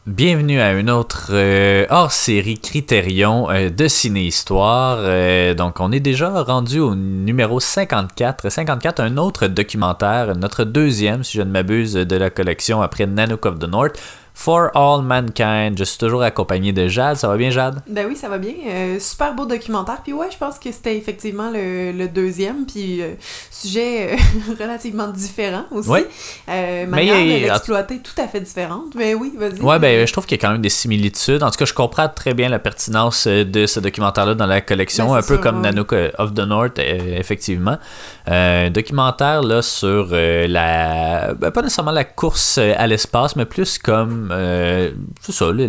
Bienvenue à une autre hors-série Critérion de Ciné-Histoire. Donc, on est déjà rendu au numéro 54. 54, un autre documentaire, notre deuxième, si je ne m'abuse, de la collection après Nanook of the North. For All Mankind. Je suis toujours accompagné de Jade. Ça va bien, Jade? Ben oui, ça va bien. Super beau documentaire. Puis ouais, je pense que c'était effectivement le deuxième. Puis sujet relativement différent aussi. Oui. Manière de l'exploiter tout à fait différente. Mais oui, vas-y. Ouais, ben je trouve qu'il y a quand même des similitudes. En tout cas, je comprends très bien la pertinence de ce documentaire-là dans la collection. Ben, un peu sûr, comme Nanook of the North, effectivement. Documentaire là sur la... Ben, pas nécessairement la course à l'espace, mais plus comme c'est ça, en tout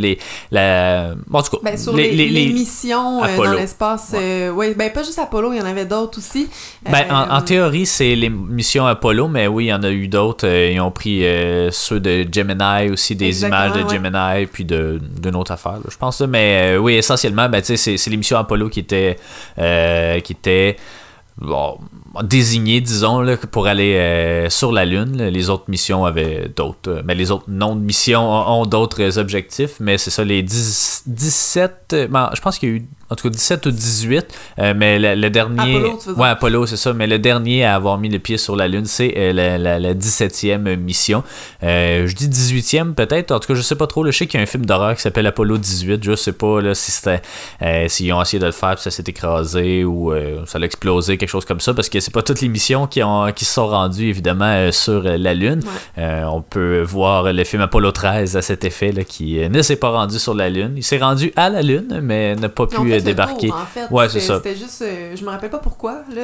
cas, ben, sur les missions dans l'espace. Ouais, ben pas juste Apollo, il y en avait d'autres aussi. Ben, en théorie, c'est les missions Apollo, mais oui, il y en a eu d'autres. Ils ont pris ceux de Gemini aussi, des Exactement, images de Gemini, puis d'une autre affaire, là, je pense. Mais oui, essentiellement, ben, c'est les missions Apollo qui étaient bon, désignées, disons, là, pour aller sur la Lune. Les autres missions avaient d'autres. Mais les autres noms de missions ont d'autres objectifs. Mais c'est ça, les 17... Ben, je pense qu'il y a eu en tout cas 17 ou 18, mais le dernier... Apollo, tu veux dire? Ouais, Apollo, c'est ça. Mais le dernier à avoir mis le pied sur la Lune, c'est la 17e mission. Je dis 18e peut-être. En tout cas, je sais pas trop. Je sais qu'il y a un film d'horreur qui s'appelle Apollo 18. Je sais pas là, si c'était s'ils ont essayé de le faire puis ça s'est écrasé ou ça a explosé, quelque chose comme ça, parce que c'est pas toutes les missions qui se sont rendues, évidemment, sur la Lune. Ouais. On peut voir le film Apollo 13 à cet effet, là, qui ne s'est pas rendu sur la Lune. Il s'est rendu à la Lune, mais n'a pas pu débarquer. Tour, en fait, ouais, c'est ça. C'était juste, je me rappelle pas pourquoi. Là,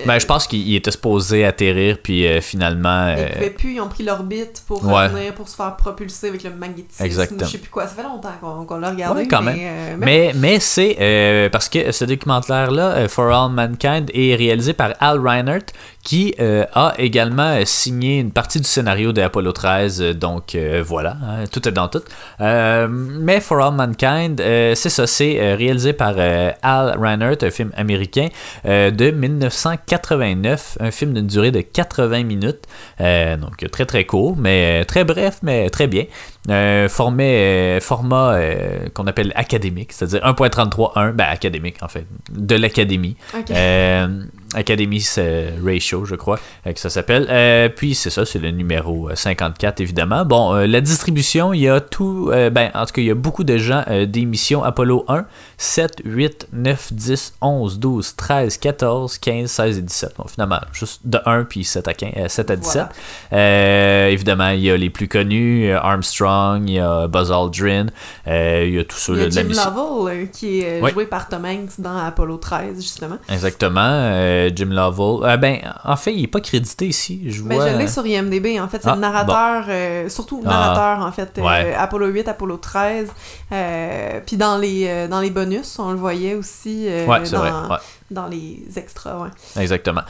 ben, je pense qu'il était supposé atterrir, puis finalement... Ils pouvaient plus, ils ont pris l'orbite pour revenir, pour se faire propulser avec le magnétisme. Exactement. Je sais plus quoi, ça fait longtemps qu'on l'a regardé. Ouais, quand même. Mais c'est parce que ce documentaire-là, For All Mankind, est réalisé par Al Reinert, qui a également signé une partie du scénario de Apollo 13, donc voilà, hein, tout est dans tout. Mais For All Mankind, c'est ça, c'est réalisé par Al Reinert, un film américain de 1989, un film d'une durée de 80 minutes, donc très très court, mais très bref, mais très bien. Format qu'on appelle académique, c'est-à-dire 1.33.1, ben académique en fait, de l'académie. Okay. Academy Ratio, je crois, que ça s'appelle. Puis c'est ça, c'est le numéro 54, évidemment. Bon, la distribution, il y a tout... ben, en tout cas, il y a beaucoup de gens d'émissions Apollo 1, 7, 8, 9, 10, 11, 12, 13, 14, 15, 16 et 17. Bon, finalement, juste de 1 puis 7 à 15, 7 à 17. Voilà. Évidemment, il y a les plus connus, Armstrong, il y a Buzz Aldrin, il y a tout ça. Il y a Jim Lovell, qui est joué par Tom Hanks dans Apollo 13, justement. Exactement. Jim Lovell. Ben, en fait, il n'est pas crédité ici. Je l'ai sur IMDb. En fait, c'est le narrateur, surtout le narrateur, en fait, Apollo 8, Apollo 13. Puis dans les bonus, on le voyait aussi dans les extras. Ouais. Exactement.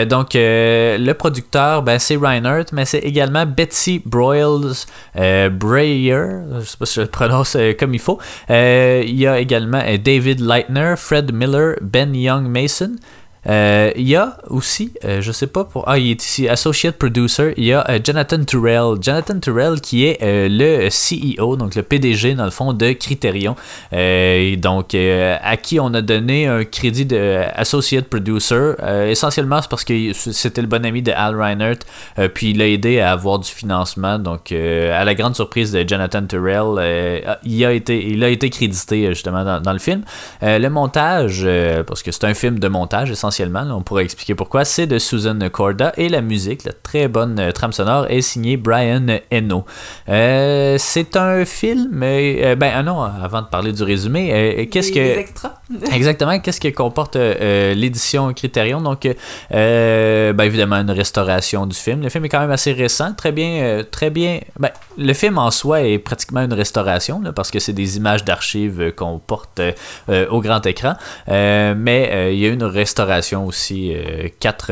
Donc, le producteur, ben, c'est Reinert, mais c'est également Betsy Breyer. Je ne sais pas si je le prononce comme il faut. Il y a également David Leitner, Fred Miller, Ben Young Mason. Il y a aussi, je sais pas pour... il est ici, Associate Producer, il y a Jonathan Turrell. Jonathan Turrell qui est le CEO, donc le PDG dans le fond de Criterion. Donc, à qui on a donné un crédit de Associate Producer. Essentiellement, c'est parce que c'était le bon ami de Al Reinert, puis il l'a aidé à avoir du financement. Donc, à la grande surprise de Jonathan Turrell, il a été crédité justement dans le film. Le montage, parce que c'est un film de montage essentiellement, on pourrait expliquer pourquoi, c'est de Susan Corda, et la musique, la très bonne trame sonore, est signée Brian Eno. C'est un film, non, avant de parler du résumé, qu'est-ce que... Les extras. Exactement, qu'est-ce que comporte l'édition Criterion? Donc, évidemment, une restauration du film. Le film est quand même assez récent, très bien. Ben, le film en soi est pratiquement une restauration, là, parce que c'est des images d'archives qu'on porte au grand écran, mais il y a une restauration présentation aussi, 4,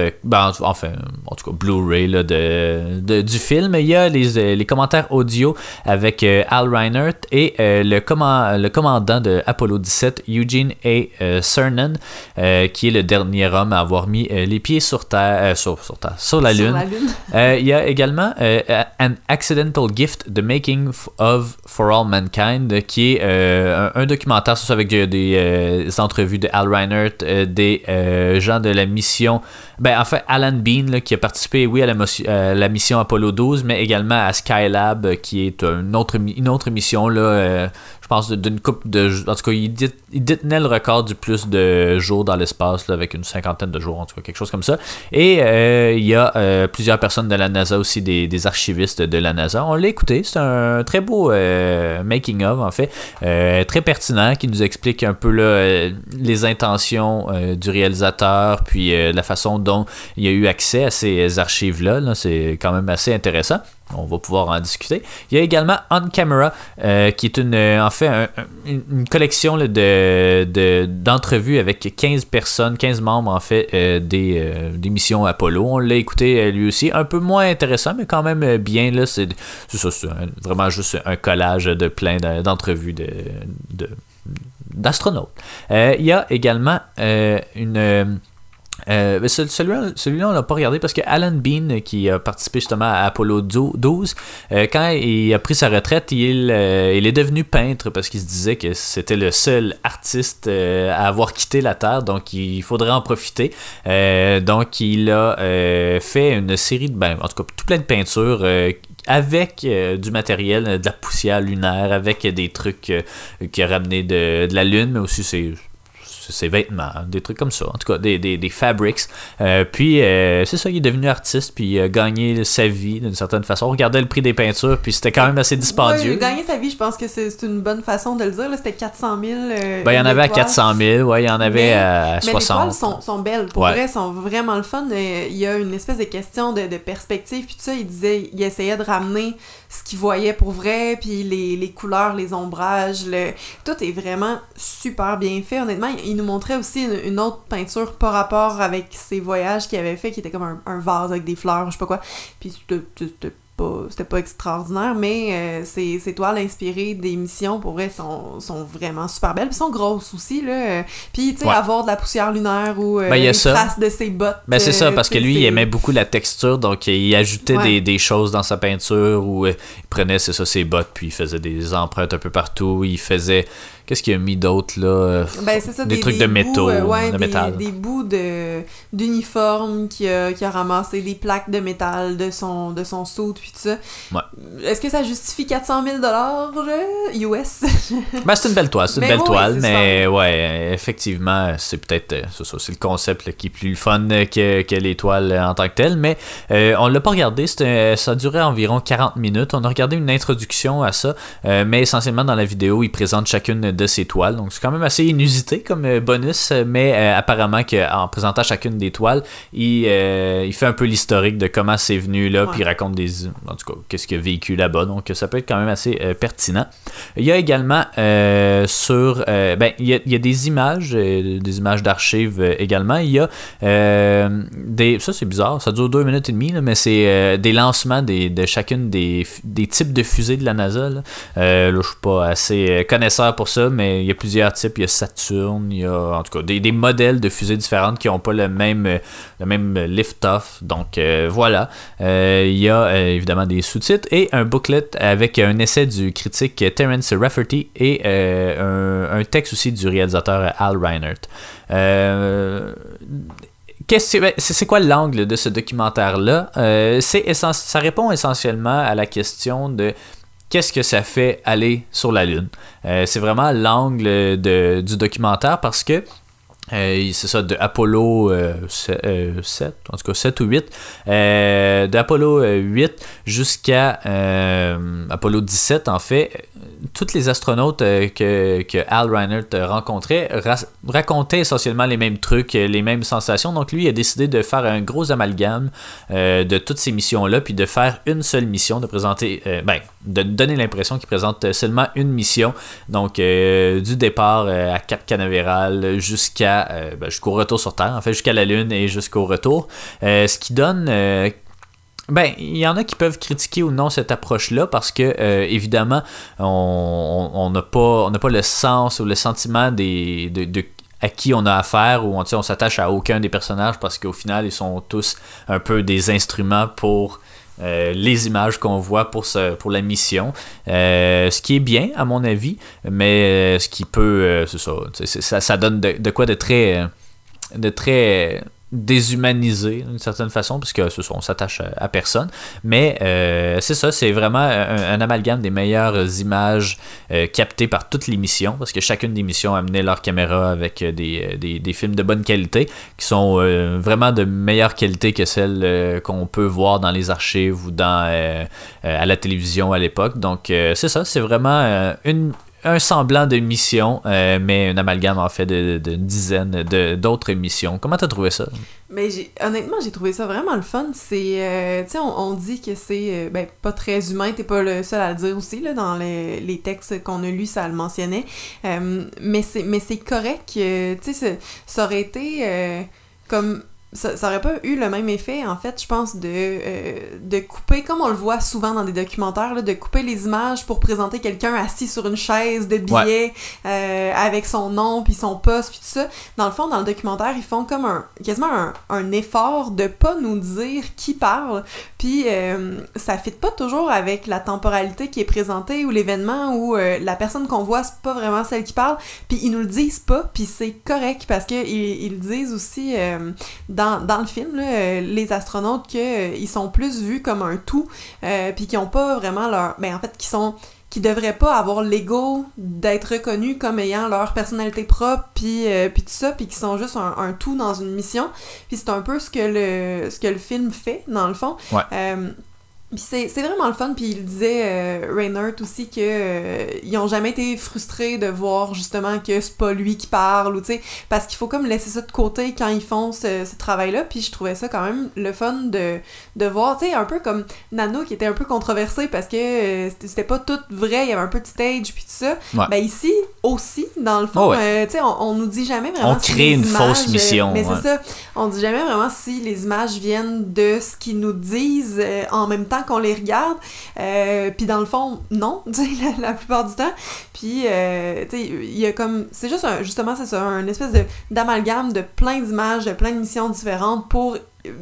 enfin, en tout cas, Blu-ray là, du film. Il y a les commentaires audio avec Al Reinert et le commandant de Apollo 17, Eugene A. Cernan, qui est le dernier homme à avoir mis les pieds sur Terre, sur la Lune. Il y a également An Accidental Gift, The Making of For All Mankind, qui est un documentaire sur ça, avec des entrevues de Al Reinert, des gens de la mission, Alan Bean là, qui a participé à la mission Apollo 12, mais également à Skylab, qui est une autre mission là, je pense d'une couple de, en tout cas il détenait le record du plus de jours dans l'espace là, avec une 50aine de jours, en tout cas quelque chose comme ça. Et il y a plusieurs personnes de la NASA aussi, des archivistes de la NASA. On l'a écouté, c'est un très beau making of en fait, très pertinent, qui nous explique un peu là, les intentions du réalisateur, puis la façon dont il y a eu accès à ces archives-là. Là, c'est quand même assez intéressant. On va pouvoir en discuter. Il y a également On Camera, qui est une collection là, d'entrevues avec 15 personnes, 15 membres en fait des missions Apollo. On l'a écouté lui aussi, un peu moins intéressant, mais quand même bien. Là, c'est vraiment juste un collage de plein d'entrevues d'astronautes. Il y a également celui-là, on l'a pas regardé parce que Alan Bean, qui a participé justement à Apollo 12, quand il a pris sa retraite, il est devenu peintre parce qu'il se disait que c'était le seul artiste à avoir quitté la Terre, donc il faudrait en profiter. Donc il a fait une série en tout cas tout plein de peintures avec du matériel, de la poussière lunaire, avec des trucs qu'il a ramené de la Lune, mais aussi ses vêtements, des trucs comme ça, en tout cas des fabrics. Puis c'est ça, il est devenu artiste, puis il a gagné sa vie d'une certaine façon. On regardait le prix des peintures, puis c'était quand même assez dispendieux. Ouais, gagner sa vie, je pense que c'est une bonne façon de le dire. Là, c'était 400 000. Il y en avait à 400 000, il y en avait à 60. Mais les toiles sont belles. Pour vrai, sont vraiment le fun. Il y a une espèce de question de perspective, puis tout ça, il essayait de ramener ce qu'il voyait pour vrai, puis les couleurs, les ombrages, tout est vraiment super bien fait. Honnêtement, il nous montrait aussi une autre peinture par rapport avec ses voyages qu'il avait fait, qui était comme un vase avec des fleurs, je sais pas quoi. Puis c'était pas extraordinaire, mais ces toiles inspirées des missions, pour vrai, sont vraiment super belles. Puis sont grosses aussi, là. Puis, tu sais, avoir de la poussière lunaire ou une trace de ses bottes. C'est ça, parce que lui, il aimait beaucoup la texture, donc il ajoutait des choses dans sa peinture, où il prenait, ses bottes, puis il faisait des empreintes un peu partout. Il faisait... Qu'est-ce qu'il a mis d'autre, là? C'est ça, des trucs de métaux, de métal. Des bouts d'uniforme qui a ramassé, des plaques de métal de son suit, puis tout ça. Ouais. Est-ce que ça justifie 400 000 US? C'est une belle toile, mais ouais, effectivement, c'est peut-être c'est le concept là, qui est plus fun que les toiles en tant que telles, mais on l'a pas regardé, ça durait environ 40 minutes. On a regardé une introduction à ça, mais essentiellement dans la vidéo, il présente chacune de ses toiles, donc c'est quand même assez inusité comme bonus, mais apparemment qu'en présentant chacune des toiles, il fait un peu l'historique de comment c'est venu là, puis il raconte en tout cas, qu'est-ce qu'il a vécu là-bas, donc ça peut être quand même assez pertinent. Il y a également il y a des images d'archives également. Il y a ça c'est bizarre, ça dure 2 minutes et demie, là, mais c'est des lancements de chacune des types de fusées de la NASA. Là, je suis pas assez connaisseur pour ça, mais il y a plusieurs types. Il y a Saturn, il y a en tout cas des modèles de fusées différentes qui n'ont pas le même lift-off. Donc voilà. Il y a évidemment des sous-titres et un booklet avec un essai du critique Terence Rafferty et un texte aussi du réalisateur Al Reinert. C'est quoi l'angle de ce documentaire-là? Ça répond essentiellement à la question de qu'est-ce que ça fait aller sur la Lune. C'est vraiment l'angle du documentaire parce que c'est ça, de Apollo 7, en tout cas 7 ou 8, d'Apollo 8 jusqu'à Apollo 17, en fait, tous les astronautes que Hal Reinert rencontrait racontaient essentiellement les mêmes trucs, les mêmes sensations. Donc lui, il a décidé de faire un gros amalgame de toutes ces missions-là, puis de faire une seule mission, de présenter, de donner l'impression qu'il présente seulement une mission. Donc du départ à Cap Canaveral jusqu'au retour sur Terre, en fait jusqu'à la Lune et jusqu'au retour. Ce qui donne... il y en a qui peuvent critiquer ou non cette approche-là parce que, évidemment, on n'a pas le sens ou le sentiment de à qui on a affaire, ou on s'attache à aucun des personnages parce qu'au final, ils sont tous un peu des instruments pour les images qu'on voit pour la mission. Ce qui est bien, à mon avis, mais ce qui peut... c'est ça. Ça donne de quoi de très déshumanisé d'une certaine façon, puisque on s'attache à personne, mais c'est ça, c'est vraiment un amalgame des meilleures images captées par toutes les missions, parce que chacune des missions amenait leur caméra avec des films de bonne qualité, qui sont vraiment de meilleure qualité que celles qu'on peut voir dans les archives ou à la télévision à l'époque. Donc c'est ça, c'est vraiment un semblant de mission, mais un amalgame en fait de dizaines d'autres missions. Comment t'as trouvé ça? Mais honnêtement, j'ai trouvé ça vraiment le fun. C'est, tu sais, on dit que c'est pas très humain, t'es pas le seul à le dire aussi, là, dans les textes qu'on a lus, ça le mentionnait. Mais c'est correct, tu sais, ça aurait été comme... Ça aurait pas eu le même effet, en fait, je pense, de couper, comme on le voit souvent dans des documentaires, là, de couper les images pour présenter quelqu'un assis sur une chaise de billets, avec son nom, puis son poste, puis tout ça. Dans le fond, dans le documentaire, ils font comme quasiment un effort de pas nous dire qui parle, puis ça fit pas toujours avec la temporalité qui est présentée, ou l'événement, ou la personne qu'on voit, c'est pas vraiment celle qui parle, puis ils nous le disent pas, puis c'est correct, parce que ils disent aussi... Dans le film, là, les astronautes, qu'ils sont plus vus comme un tout, puis qu'ils ont pas vraiment leur... en fait, qui devraient pas avoir l'ego d'être reconnus comme ayant leur personnalité propre, puis tout ça, puis qui sont juste un tout dans une mission. Puis c'est un peu ce que le film fait, dans le fond. Ouais. Puis c'est vraiment le fun, puis il disait, Reinert aussi, que ils ont jamais été frustrés de voir justement que c'est pas lui qui parle, ou tu sais, parce qu'il faut comme laisser ça de côté quand ils font ce travail-là, puis je trouvais ça quand même le fun de voir, tu sais, un peu comme Nano qui était un peu controversé parce que c'était pas tout vrai, il y avait un peu de stage, puis tout ça. Ouais. Ben ici, aussi, dans le fond, tu sais, on nous dit jamais vraiment... On crée une fausse mission. Mais c'est ça, on dit jamais vraiment si les images viennent de ce qu'ils nous disent en même temps qu'on les regarde, puis dans le fond, non, tu sais, la plupart du temps. Puis, tu sais, il y a comme... C'est juste, justement, c'est ça, un espèce d'amalgame de plein d'images, de plein de missions différentes pour,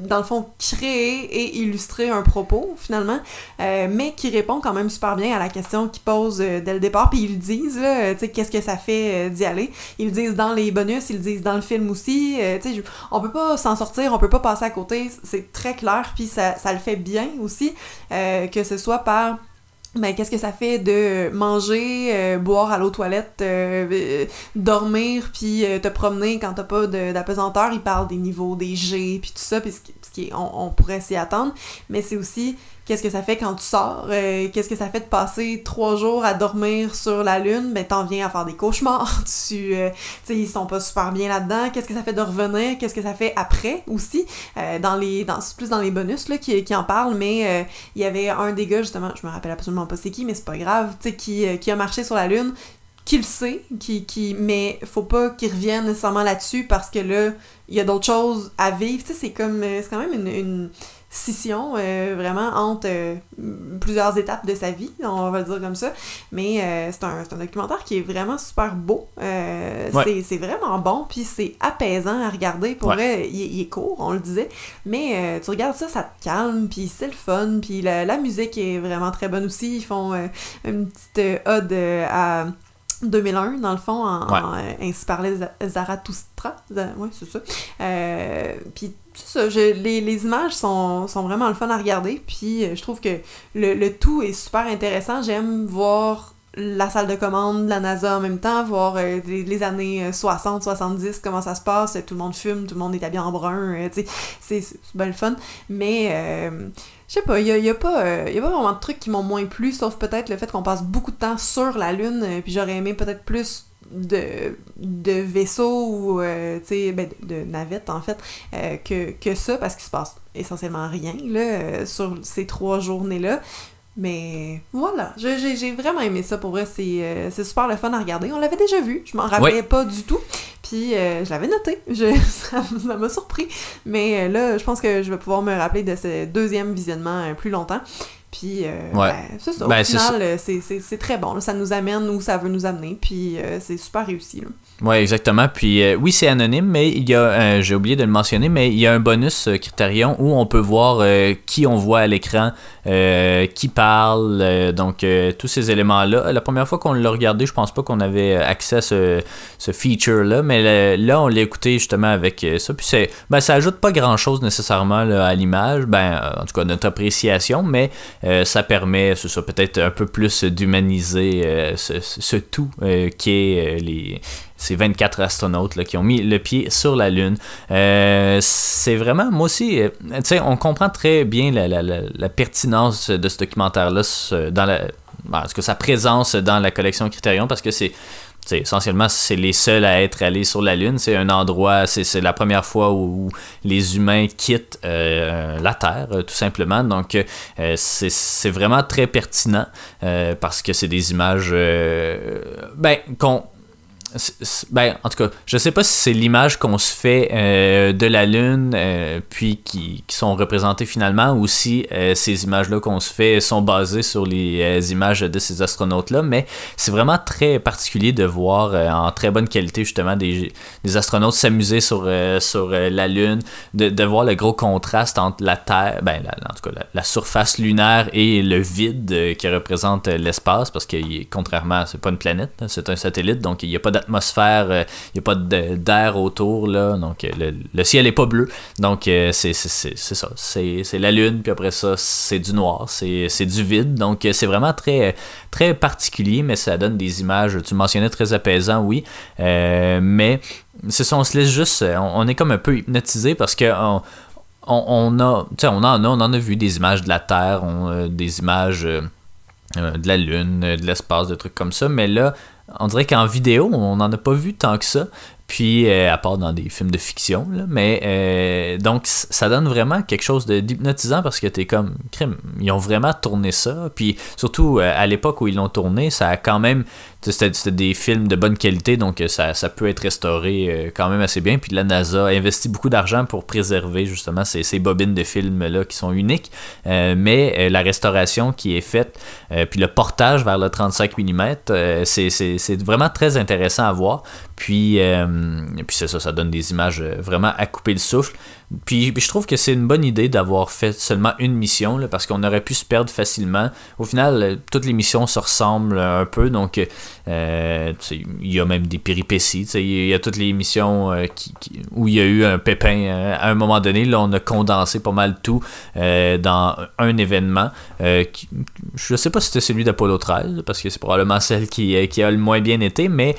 dans le fond, créer et illustrer un propos, finalement, mais qui répond quand même super bien à la question qu'ils posent dès le départ, puis ils le disent, là, tu sais, qu'est-ce que ça fait d'y aller. Ils le disent dans les bonus, ils le disent dans le film aussi, tu sais, on peut pas s'en sortir, on peut pas passer à côté, c'est très clair, puis ça le fait bien aussi, que ce soit par... qu'est-ce que ça fait de manger, boire à l'eau toilette, dormir, puis te promener quand t'as pas d'apesanteur. Ils parlent des niveaux, des G, puis tout ça, puis on pourrait s'y attendre. Mais c'est aussi qu'est-ce que ça fait quand tu sors, qu'est-ce que ça fait de passer 3 jours à dormir sur la Lune, t'en viens à faire des cauchemars, tu sais, ils sont pas super bien là-dedans. Qu'est-ce que ça fait de revenir, qu'est-ce que ça fait après aussi, plus dans les bonus là qui en parlent, mais il y avait un des gars, justement, je me rappelle absolument pas c'est qui, mais c'est pas grave, tu sais, qui a marché sur la Lune, qui le sait, mais faut pas qu'il revienne nécessairement là-dessus parce que là, il y a d'autres choses à vivre, tu sais, c'est quand même une scission vraiment entre plusieurs étapes de sa vie, on va le dire comme ça, mais c'est un documentaire qui est vraiment super beau, c'est vraiment bon, puis c'est apaisant à regarder, pour vrai, il est court, on le disait, mais tu regardes ça te calme, puis c'est le fun, puis la musique est vraiment très bonne aussi, ils font une petite ode à 2001, dans le fond, ainsi parlait Zarathustra, c'est ça. Puis c'est ça, les images sont vraiment le fun à regarder, puis je trouve que le tout est super intéressant. J'aime voir la salle de commande de la NASA en même temps, voir les années 60, 70, comment ça se passe, tout le monde fume, tout le monde est habillé en brun, c'est bien le fun, mais je sais pas, il y a pas vraiment de trucs qui m'ont moins plu, sauf peut-être le fait qu'on passe beaucoup de temps sur la Lune, puis j'aurais aimé peut-être plus de vaisseaux ou de navettes en fait que ça, parce qu'il se passe essentiellement rien là sur ces 3 journées-là. Mais voilà, j'ai vraiment aimé ça, pour vrai, c'est super le fun à regarder. On l'avait déjà vu, je m'en rappelais pas du tout, puis je l'avais noté, ça m'a surpris, mais là, je pense que je vais pouvoir me rappeler de ce 2e visionnement plus longtemps. Puis, c'est ça. Au final, c'est très bon. Là, ça nous amène où ça veut nous amener. Puis, c'est super réussi. Oui, exactement. Puis, oui, c'est anonyme, mais il y a, j'ai oublié de le mentionner, mais il y a un bonus Criterion où on peut voir qui on voit à l'écran, qui parle, donc tous ces éléments-là. La première fois qu'on l'a regardé, je pense pas qu'on avait accès à ce feature-là, mais là, on l'a écouté justement avec ça. Puis, ça ajoute pas grand-chose nécessairement là, à l'image, en tout cas, notre appréciation, mais ça permet, c'est ça, peut-être un peu plus d'humaniser ce tout qui est ces 24 astronautes là, qui ont mis le pied sur la Lune. C'est vraiment, moi aussi, tu sais, on comprend très bien la pertinence de ce documentaire-là parce que sa présence dans la collection Criterion, parce que essentiellement, c'est les seuls à être allés sur la Lune. C'est un endroit, c'est la première fois où les humains quittent la Terre, tout simplement. Donc, c'est vraiment très pertinent parce que c'est des images en tout cas, je sais pas si c'est l'image qu'on se fait de la Lune puis qui sont représentées finalement, ou si ces images-là qu'on se fait sont basées sur les images de ces astronautes-là, mais c'est vraiment très particulier de voir en très bonne qualité justement des astronautes s'amuser sur la Lune, de voir le gros contraste entre la Terre, en tout cas la surface lunaire et le vide qui représente l'espace, parce que contrairement, c'est pas une planète, c'est un satellite, donc il n'y a pas d'atmosphère, il n'y a pas d'air autour, là, donc le ciel est pas bleu, donc c'est ça, c'est la Lune, puis après ça c'est du noir, c'est du vide, donc c'est vraiment très, très particulier, mais ça donne des images, tu mentionnais, très apaisant, oui, mais c'est ça, on se laisse juste, on est comme un peu hypnotisé, parce que on en a vu des images de la Terre, des images de la Lune, de l'espace, de trucs comme ça, mais là on dirait qu'en vidéo, on n'en a pas vu tant que ça. Puis, à part dans des films de fiction, là, mais donc ça donne vraiment quelque chose d'hypnotisant, parce que t'es comme, crème, ils ont vraiment tourné ça. Puis surtout, à l'époque où ils l'ont tourné, ça a quand même, c'était des films de bonne qualité, donc ça peut être restauré quand même assez bien. Puis la NASA a investi beaucoup d'argent pour préserver justement ces bobines de films-là qui sont uniques. Mais la restauration qui est faite, puis le portage vers le 35 mm, c'est vraiment très intéressant à voir. Puis c'est ça donne des images vraiment à couper le souffle. Puis je trouve que c'est une bonne idée d'avoir fait seulement une mission, là, parce qu'on aurait pu se perdre facilement. Au final, toutes les missions se ressemblent un peu, donc il y a même des péripéties. Il y a toutes les missions où il y a eu un pépin à un moment donné. Là, on a condensé pas mal tout dans un événement. Je sais pas si c'était celui d'Apollo 13, parce que c'est probablement celle qui a le moins bien été, mais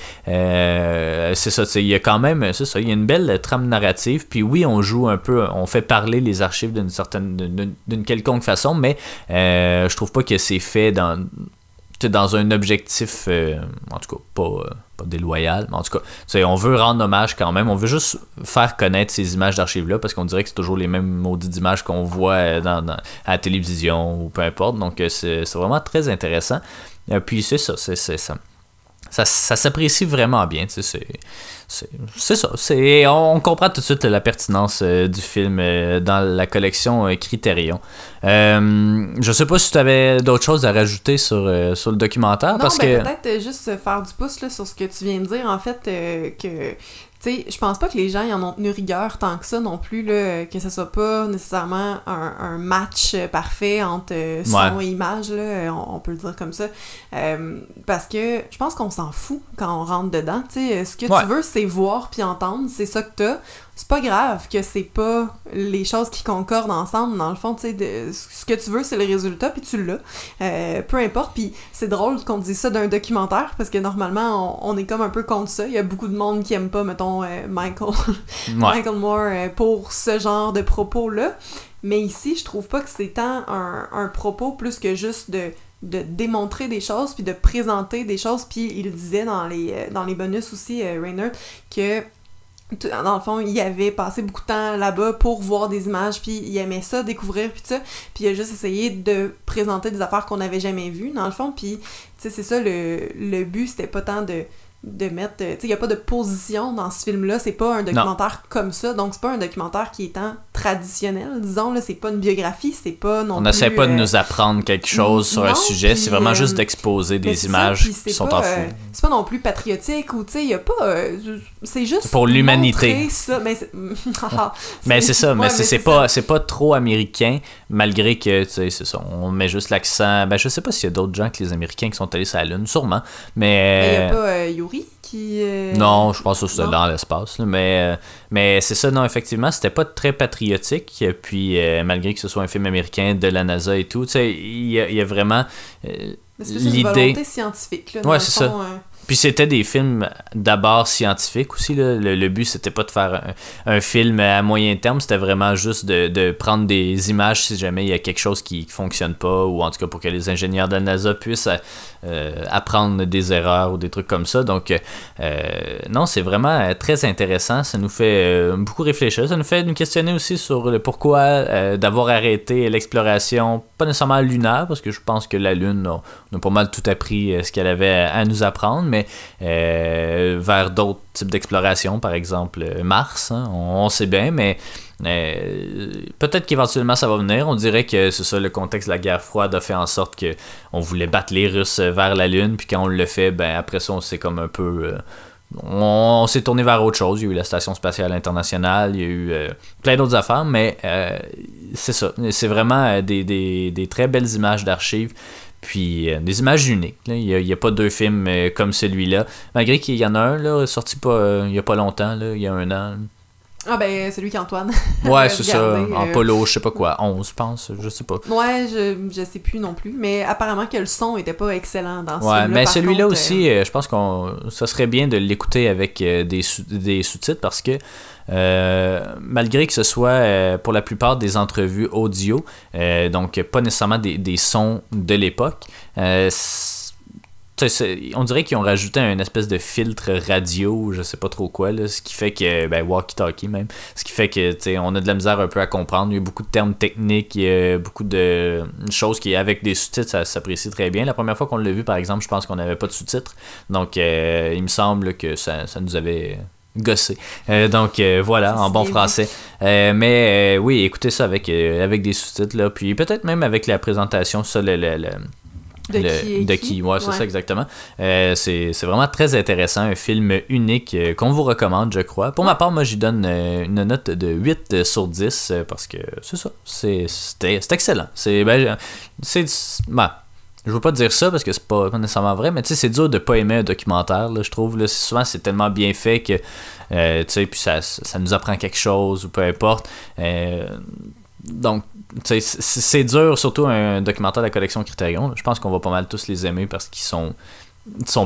c'est ça, il y a quand même, c'est ça, il y a une belle trame narrative. Puis oui, on joue un peu, on fait parler les archives d'une quelconque façon, mais je trouve pas que c'est fait dans un objectif, en tout cas pas déloyal, mais en tout cas, on veut rendre hommage quand même, on veut juste faire connaître ces images d'archives-là, parce qu'on dirait que c'est toujours les mêmes maudites images qu'on voit à la télévision ou peu importe, donc c'est vraiment très intéressant. Puis c'est ça, ça s'apprécie vraiment bien, c'est ça. On comprend tout de suite la pertinence du film dans la collection Criterion. Je sais pas si tu avais d'autres choses à rajouter sur le documentaire. Non, parce que peut-être juste faire du pouce là, sur ce que tu viens de dire, en fait, que... Tu sais, je pense pas que les gens y en ont tenu rigueur tant que ça non plus, là, que ce soit pas nécessairement un match parfait entre son et image, là, on peut le dire comme ça. Parce que je pense qu'on s'en fout quand on rentre dedans. Tu sais, ce que tu veux, c'est voir puis entendre, c'est ça que t'as. c'est pas grave que c'est pas les choses qui concordent ensemble. Dans le fond, tu sais, ce que tu veux, c'est le résultat, puis tu l'as. Peu importe. Puis c'est drôle qu'on dise ça d'un documentaire, parce que normalement, on est comme un peu contre ça. Il y a beaucoup de monde qui aime pas, mettons, Michael Moore pour ce genre de propos-là. Mais ici, je trouve pas que c'est tant un propos plus que juste de démontrer des choses, puis de présenter des choses. Puis il disait dans les bonus aussi, Reinert, que dans le fond, il avait passé beaucoup de temps là-bas pour voir des images, puis il aimait ça, découvrir, puis ça. Puis il a juste essayé de présenter des affaires qu'on n'avait jamais vues, dans le fond. Puis, tu sais, c'est ça, le but, c'était pas tant de mettre... Tu sais, il n'y a pas de position dans ce film-là, c'est pas un documentaire comme ça, donc c'est pas un documentaire qui est tant traditionnel, disons, là, c'est pas une biographie, c'est pas non plus... On n'essaie pas de nous apprendre quelque chose sur un sujet, c'est vraiment juste d'exposer des images qui sont en fou. C'est pas non plus patriotique, ou tu sais, il y a pas... c'est juste pour l'humanité. Ça, mais mais c'est ça, mais c'est pas trop américain, malgré que, tu sais, c'est ça, on met juste l'accent... Ben, je sais pas s'il y a d'autres gens que les Américains qui sont allés sur la Lune, sûrement, mais... Il y a pas Yuri qui... Non, je pense que c'était dans l'espace, là, mais c'est ça, non, effectivement, c'était pas très patriotique, puis malgré que ce soit un film américain de la NASA et tout, tu sais, il y a vraiment l'idée... une volonté scientifique, là, ouais, c'est ça. Puis c'était des films d'abord scientifiques aussi, là. Le but, c'était pas de faire un film à moyen terme, c'était vraiment juste de prendre des images si jamais il y a quelque chose qui fonctionne pas, ou en tout cas pour que les ingénieurs de la NASA puissent apprendre des erreurs ou des trucs comme ça. Donc, non, c'est vraiment très intéressant. Ça nous fait beaucoup réfléchir. Ça nous fait nous questionner aussi sur le pourquoi d'avoir arrêté l'exploration, pas nécessairement lunaire, parce que je pense que la Lune, on a pas mal tout appris ce qu'elle avait à nous apprendre, mais vers d'autres types d'exploration, par exemple Mars, hein, on sait bien, mais peut-être qu'éventuellement ça va venir. On dirait que c'est ça, le contexte de la guerre froide a fait en sorte que on voulait battre les Russes vers la Lune, puis quand on le fait, ben après ça on s'est comme un peu on s'est tourné vers autre chose. Il y a eu la Station Spatiale Internationale, il y a eu plein d'autres affaires, mais c'est ça, c'est vraiment des très belles images d'archives. Puis des images uniques. Là. Il n'y a pas deux films comme celui-là. Malgré qu'il y en a un là, sorti il n'y a pas longtemps, là, il y a 1 an. Ah ben, celui qu'Antoine ouais, c'est ça. En polo, je sais pas quoi, 11, je pense, je sais pas. Ouais, je sais plus non plus, mais apparemment que le son était pas excellent dans ce film-là. Ouais, mais celui-là aussi, je pense ça serait bien de l'écouter avec des sous-titres, parce que malgré que ce soit pour la plupart des entrevues audio, donc pas nécessairement des sons de l'époque, on dirait qu'ils ont rajouté un espèce de filtre radio, je sais pas trop quoi, là, ce qui fait que, walkie-talkie même, ce qui fait que, on a de la misère un peu à comprendre. Il y a beaucoup de termes techniques, il y a beaucoup de choses qui, avec des sous-titres, ça s'apprécie très bien. La première fois qu'on l'a vu, par exemple, je pense qu'on n'avait pas de sous-titres, donc il me semble que ça nous avait gossé. Donc voilà, en bon français. Mais oui, écoutez ça avec des sous-titres, là, puis peut-être même avec la présentation, ça, de qui, ouais, c'est ça exactement. C'est vraiment très intéressant, un film unique qu'on vous recommande, je crois. Pour ma part, moi j'y donne une note de 8 sur 10 parce que c'est ça, c'est excellent. Je veux pas dire ça parce que c'est pas nécessairement vrai, mais tu sais, c'est dur de pas aimer un documentaire, là, je trouve. Là, souvent, c'est tellement bien fait que, tu sais, puis ça nous apprend quelque chose ou peu importe. Donc, c'est dur, surtout un documentaire de la collection Criterion. Je pense qu'on va pas mal tous les aimer parce qu'ils sont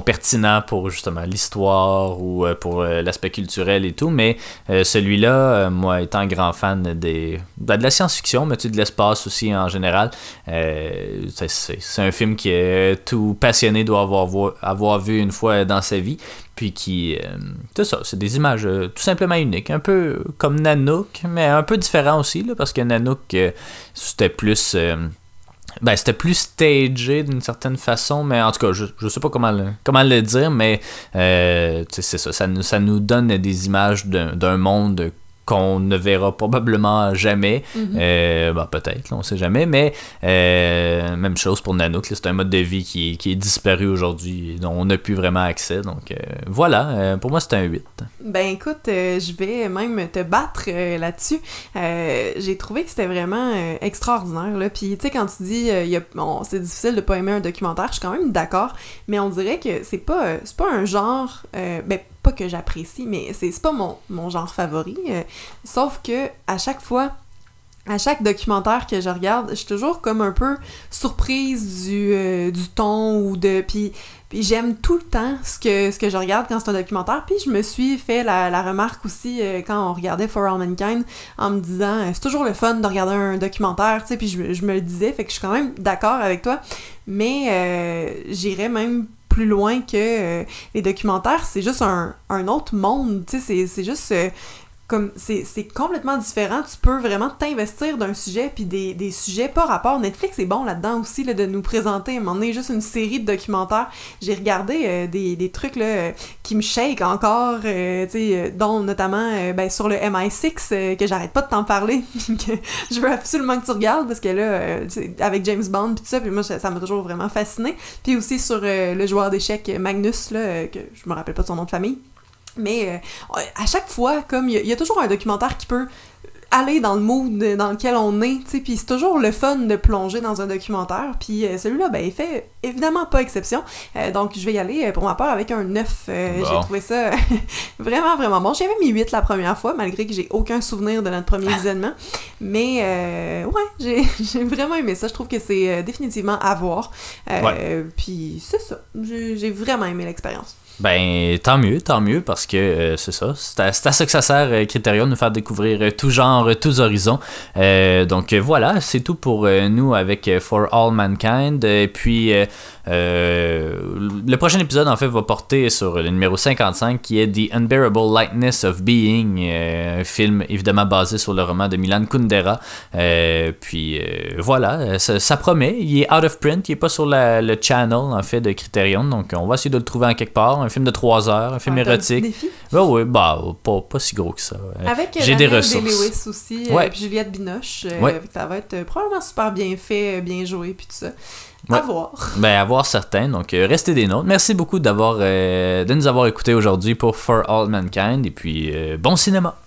pertinents pour justement l'histoire ou pour l'aspect culturel et tout, mais celui-là, moi étant grand fan de la science-fiction, mais de l'espace aussi en général, c'est un film que tout passionné doit avoir vu une fois dans sa vie, puis qui, c'est ça, c'est des images tout simplement uniques, un peu comme Nanook, mais un peu différent aussi, là, parce que Nanook, c'était plus... c'était plus stagé d'une certaine façon, mais en tout cas, je sais pas comment le dire, mais c'est ça nous donne des images d'un monde qu'on ne verra probablement jamais. Peut-être, là, on sait jamais, mais même chose pour Nanook, c'est un mode de vie qui est disparu aujourd'hui, dont on n'a plus vraiment accès, donc voilà, pour moi c'est un 8. Ben écoute, je vais même te battre là-dessus. J'ai trouvé que c'était vraiment extraordinaire, là. Puis tu sais, quand tu dis c'est difficile de pas aimer un documentaire, je suis quand même d'accord, mais on dirait que c'est pas un genre, pas que j'apprécie, mais c'est pas mon genre favori. Sauf que à chaque fois, à chaque documentaire que je regarde, je suis toujours comme un peu surprise du ton ou de... Puis j'aime tout le temps ce que je regarde quand c'est un documentaire. Puis je me suis fait la remarque aussi quand on regardait For All Mankind en me disant c'est toujours le fun de regarder un documentaire, tu sais, puis je me le disais, fait que je suis quand même d'accord avec toi. Mais j'irais même plus loin que les documentaires, c'est juste un autre monde, tu sais, c'est juste... comme c'est complètement différent, tu peux vraiment t'investir d'un sujet, puis des sujets pas rapport. Netflix est bon là-dedans aussi, là, de nous présenter à un moment donné juste une série de documentaires. J'ai regardé des trucs là, qui me shake encore, dont notamment sur le MI6, que j'arrête pas de t'en parler, que je veux absolument que tu regardes, parce que là, avec James Bond, puis tout ça, puis moi, ça m'a toujours vraiment fasciné. Puis aussi sur le joueur d'échecs Magnus, là, que je me rappelle pas de son nom de famille. Mais à chaque fois, comme il y a toujours un documentaire qui peut aller dans le mood dans lequel on est, tu sais, puis c'est toujours le fun de plonger dans un documentaire, puis celui-là, il fait évidemment pas exception, donc je vais y aller pour ma part avec un 9, J'ai trouvé ça vraiment, vraiment bon. J'avais mis 8 la première fois, malgré que j'ai aucun souvenir de notre premier visionnement, mais j'ai vraiment aimé ça, je trouve que c'est définitivement à voir, puis c'est ça, j'ai vraiment aimé l'expérience. Ben, tant mieux, parce que c'est ça. C'est à ça que ça sert, Criterion, de nous faire découvrir tout genre, tous horizons. Donc voilà, c'est tout pour nous avec For All Mankind. Et puis, le prochain épisode, en fait, va porter sur le numéro 55, qui est The Unbearable Lightness of Being, un film évidemment basé sur le roman de Milan Kundera. Puis voilà, ça promet. Il est out of print, il est pas sur le channel, en fait, de Criterion. Donc on va essayer de le trouver en quelque part. Un film de 3 heures, un film érotique. Oui, pas si gros que ça. Avec j'ai des ressources. Lewis aussi, puis Juliette Binoche. Ça va être probablement super bien fait, bien joué, puis tout ça. À voir. Ben, à voir certains. Donc, restez des nôtres. Merci beaucoup de nous avoir écoutés aujourd'hui pour For All Mankind. Et puis, bon cinéma.